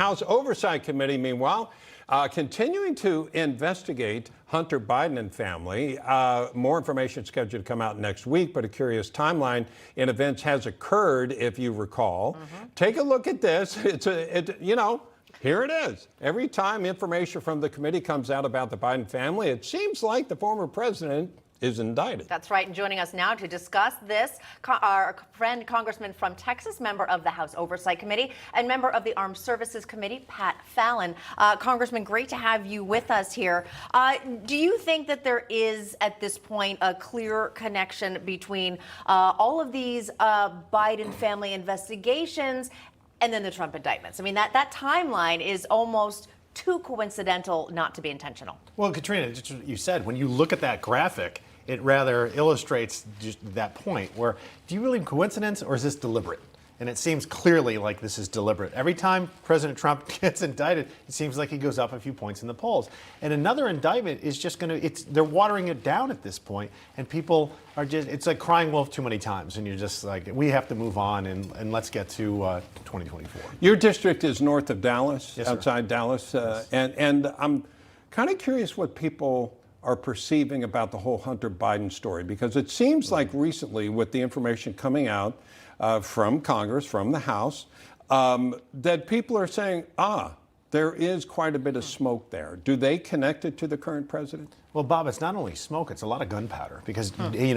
House Oversight Committee, meanwhile, continuing to investigate Hunter Biden and family. More information scheduled to come out next week, but a curious timeline in events has occurred, if you recall. Take a look at this. Here it is. Every time information from the committee comes out about the Biden family, it seems like the former president is indicted. That's right. And joining us now to discuss this, our friend, Congressman from Texas, member of the House Oversight Committee and member of the Armed Services Committee, Pat Fallon. Congressman, great to have you with us here. Do you think that there is, at this point, a clear connection between all of these Biden family investigations and then the Trump indictments? I mean, that timeline is almost too coincidental not to be intentional. Well, Katrina, just what you said, when you look at that graphic, it rather illustrates just that point where, do you believe coincidence or is this deliberate? And it seems clearly like this is deliberate. Every time President Trump gets indicted, it seems like he goes up a few points in the polls. And another indictment is just going to, they're watering it down at this point, and people are just, it's like crying wolf too many times, and you're just like, we have to move on and let's get to 2024. Your district is north of Dallas, yes, outside sir. Dallas, Yes. and I'm kind of curious what people are perceiving about the whole Hunter Biden story, because it seems like recently, with the information coming out from Congress, from the House, that people are saying, there is quite a bit of smoke there. Do they connect it to the current president? Well, Bob, it's not only smoke, it's a lot of gunpowder, because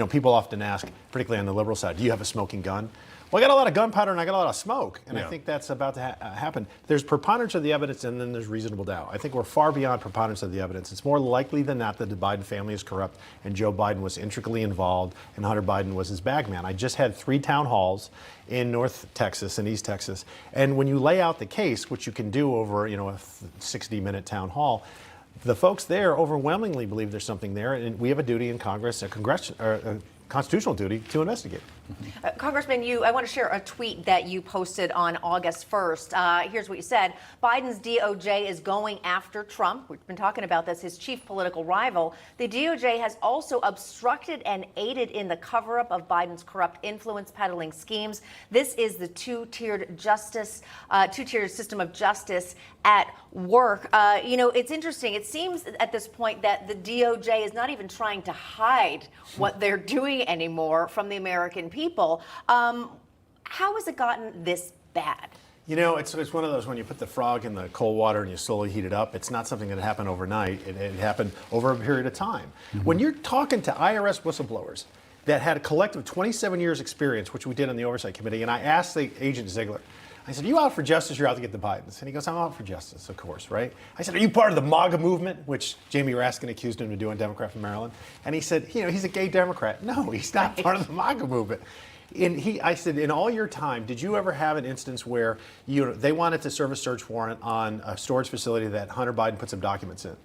people often ask, particularly on the liberal side, do you have a smoking gun? Well, I got a lot of gunpowder and I got a lot of smoke, and I think that's about to happen. There's preponderance of the evidence, and then there's reasonable doubt. I think we're far beyond preponderance of the evidence. It's more likely than not that the Biden family is corrupt and Joe Biden was intricately involved and Hunter Biden was his bag man. I just had 3 town halls in North Texas and East Texas, and when you lay out the case, which you can do over a 60-minute town hall, the folks there overwhelmingly believe there's something there, and we have a duty in Congress, a constitutional duty to investigate. Congressman, I want to share a tweet that you posted on August 1st. Here's what you said. Biden's DOJ is going after Trump. We've been talking about this, his chief political rival. The DOJ has also obstructed and aided in the cover-up of Biden's corrupt influence peddling schemes. This is the two-tiered system of justice at work. It's interesting. It seems at this point that the DOJ is not even trying to hide what they're doing anymore from the American people. How has it gotten this bad? It's one of those, when you put the frog in the cold water and you slowly heat it up, it's not something that happened overnight. It happened over a period of time. When you're talking to IRS whistleblowers that had a collective 27 years experience, which we did on the Oversight Committee, and I asked the agent Ziegler, I said, are you out for justice or out to get the Bidens? And he goes, I'm out for justice, of course, right? I said, are you part of the MAGA movement, which Jamie Raskin accused him of doing, Democrat from Maryland? And he said, he's a gay Democrat. No, he's not part of the MAGA movement. And I said, in all your time, did you ever have an instance where they wanted to serve a search warrant on a storage facility that Hunter Biden put some documents in?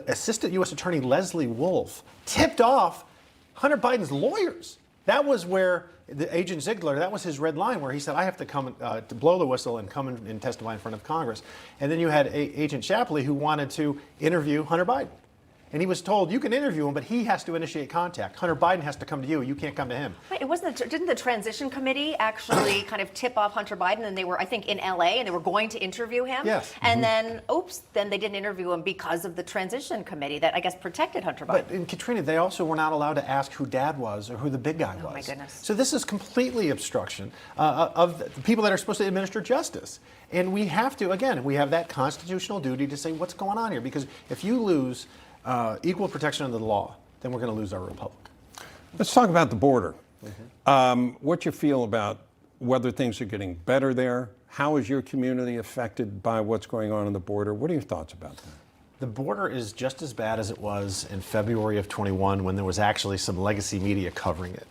Assistant U.S. Attorney Leslie Wolf tipped off Hunter Biden's lawyers. That was where the agent Ziegler, that was his red line, where he said, I have to come to blow the whistle and come and testify in front of Congress. And then you had Agent Shapley, who wanted to interview Hunter Biden. And he was told, you can interview him, but he has to initiate contact. Hunter Biden has to come to you. You can't come to him. Wait, didn't the transition committee actually kind of tip off Hunter Biden? And they were, I think, in L.A., and they were going to interview him? Yes. And then they didn't interview him because of the transition committee that, I guess, protected Hunter Biden. But, Katrina, they also were not allowed to ask who Dad was or who the big guy was. Oh, my goodness. So this is completely obstruction of the people that are supposed to administer justice. And we have to, again, we have that constitutional duty to say what's going on here. Because if you lose equal protection under the law, then we're going to lose our republic. Let's talk about the border. What you feel about whether things are getting better there? How is your community affected by what's going on the border? What are your thoughts about that? The border is just as bad as it was in February of 21, when there was actually some legacy media covering it.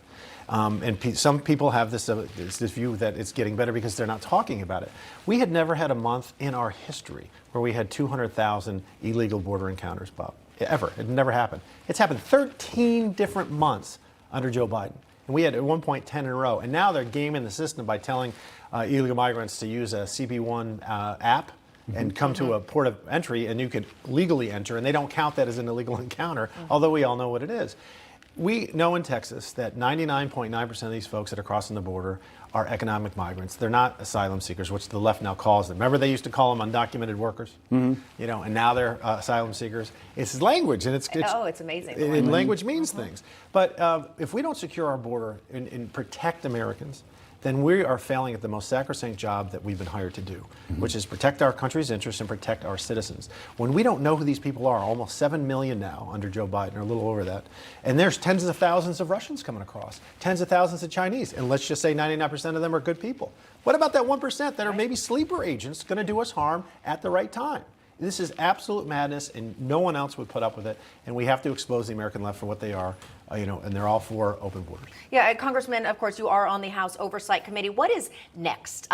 And some people have this view that it's getting better because they're not talking about it. We had never had a month in our history where we had 200,000 illegal border encounters, Bob. Ever. It never happened. It's happened 13 different months under Joe Biden. And we had at one point 10 in a row. And now they're gaming the system by telling illegal migrants to use a CB1 app and come to a port of entry, and you can legally enter, and they don't count that as an illegal encounter, although we all know what it is. We know in Texas that 99.9% of these folks that are crossing the border are economic migrants. They're not asylum seekers, which the left now calls them. Remember, they used to call them undocumented workers, you know, and now they're asylum seekers. It's language, and it's amazing. And language means things. But if we don't secure our border and protect Americans, then we are failing at the most sacrosanct job that we've been hired to do, which is protect our country's interests and protect our citizens. When we don't know who these people are, almost 7 million now under Joe Biden, or a little over that, and there's tens of thousands of Russians coming across, tens of thousands of Chinese, and let's just say 99% of them are good people. What about that 1% that are maybe sleeper agents going to do us harm at the right time? This is absolute madness, and no one else would put up with it. And we have to expose the American left for what they are, you know, and they're all for open borders. Yeah, Congressman, of course, you are on the House Oversight Committee. What is next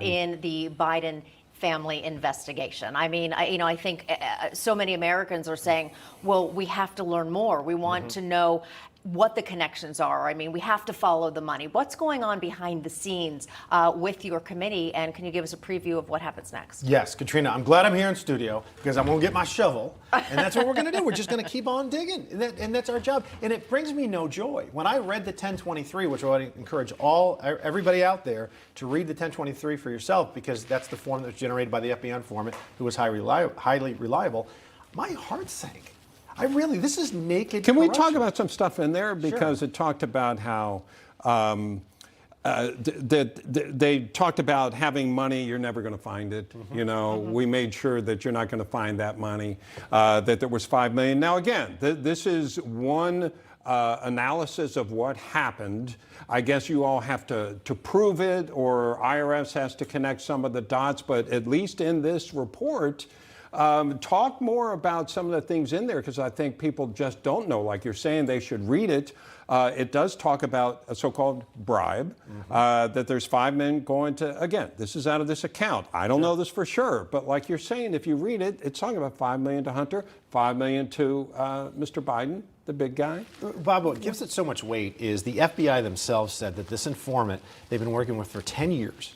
in the Biden family investigation? I mean, I think so many Americans are saying, well, we have to learn more. We want to know what the connections are. I mean, we have to follow the money. What's going on behind the scenes with your committee, and can you give us a preview of what happens next? Yes, Katrina, I'm glad I'm here in studio because I'm going to get my shovel, and that's what we're going to do. We're just going to keep on digging, and that's our job. And it brings me no joy. When I read the 1023, which I would encourage everybody out there to read the 1023 for yourself, because that's the form that was generated by the FBI informant who was highly reliable, my heart sank. This is naked Can we corruption. talk about some stuff in there? Because Sure. it talked about how they talked about having money, you're never going to find it. You know, we made sure that you're not going to find that money, that there was $5 million. Now, again, this is one analysis of what happened. I guess you all have to prove it, or IRS has to connect some of the dots, but at least in this report, talk more about some of the things in there, because I think people just don't know. Like you're saying, they should read it. It does talk about a so-called bribe, that there's $5 million going to, again, this is out of this account. I don't know this for sure, but like you're saying, if you read it, it's talking about $5 million to Hunter, $5 million to Mr. Biden, the big guy. Bob, what gives it so much weight is the FBI themselves said that this informant they've been working with for 10 years.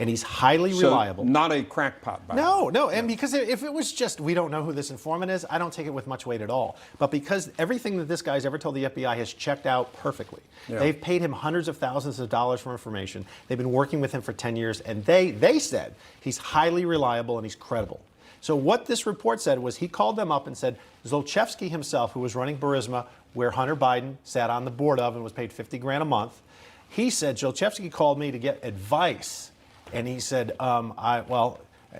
And he's highly reliable. Not a crackpot, by the way. No, and because if it was just, we don't know who this informant is, I don't take it with much weight at all. But because everything that this guy's ever told the FBI has checked out perfectly. Yeah. They've paid him hundreds of thousands of dollars for information. They've been working with him for 10 years, and they said he's highly reliable and he's credible. So what this report said was he called them up and said Zlochevsky himself, who was running Burisma, where Hunter Biden sat on the board of and was paid $50,000 a month, he said, Zlochevsky called me to get advice. And he said,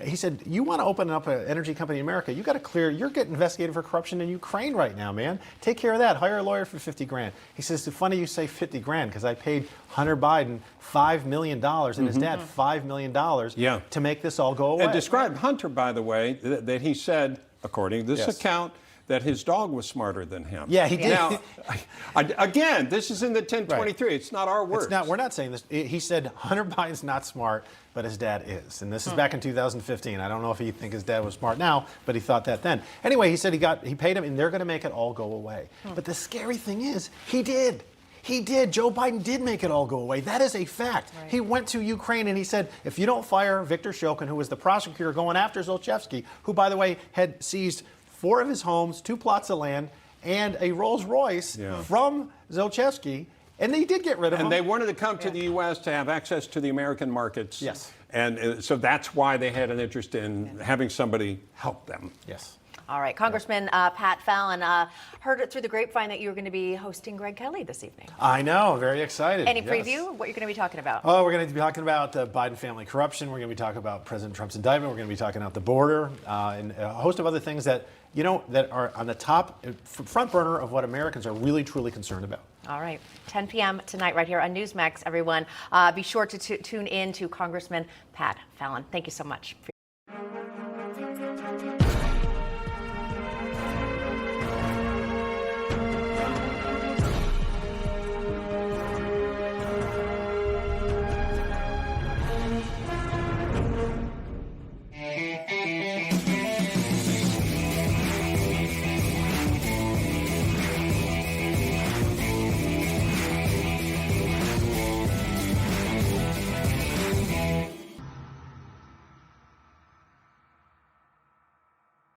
he said, you want to open up an energy company in America, you got to clear, you're getting investigated for corruption in Ukraine right now, man. Take care of that. Hire a lawyer for $50,000. He says, it's funny you say $50,000 because I paid Hunter Biden $5 million and his dad $5 million to make this all go away. And describe Hunter, by the way, that he said, according to this account, that his dog was smarter than him. Yeah, he did. Now, again, this is in the 1023. Right. It's not our words. It's not. We're not saying this. He said Hunter Biden's not smart, but his dad is. And this is back in 2015. I don't know if he think his dad was smart now, but he thought that then. Anyway, he said he paid him, and they're going to make it all go away. But the scary thing is, he did. He did. Joe Biden did make it all go away. That is a fact. Right. He went to Ukraine and he said, if you don't fire Viktor Shokin, who was the prosecutor going after Zlochevsky, who, by the way, had seized 4 of his homes, 2 plots of land, and a Rolls Royce from Zlochevsky, and they did get rid of him. And they wanted to come to the U.S. to have access to the American markets. Yes. And so that's why they had an interest in having somebody help them. Yes. All right, Congressman Pat Fallon, heard it through the grapevine that you were going to be hosting Greg Kelly this evening. I know, very excited. Any preview of what you're going to be talking about? Oh, we're going to be talking about Biden family corruption. We're going to be talking about President Trump's indictment. We're going to be talking about the border and a host of other things that, you know, that are on the top front burner of what Americans are really, truly concerned about. All right, 10 p.m. tonight right here on Newsmax, everyone. Be sure to tune in to Congressman Pat Fallon. Thank you so much.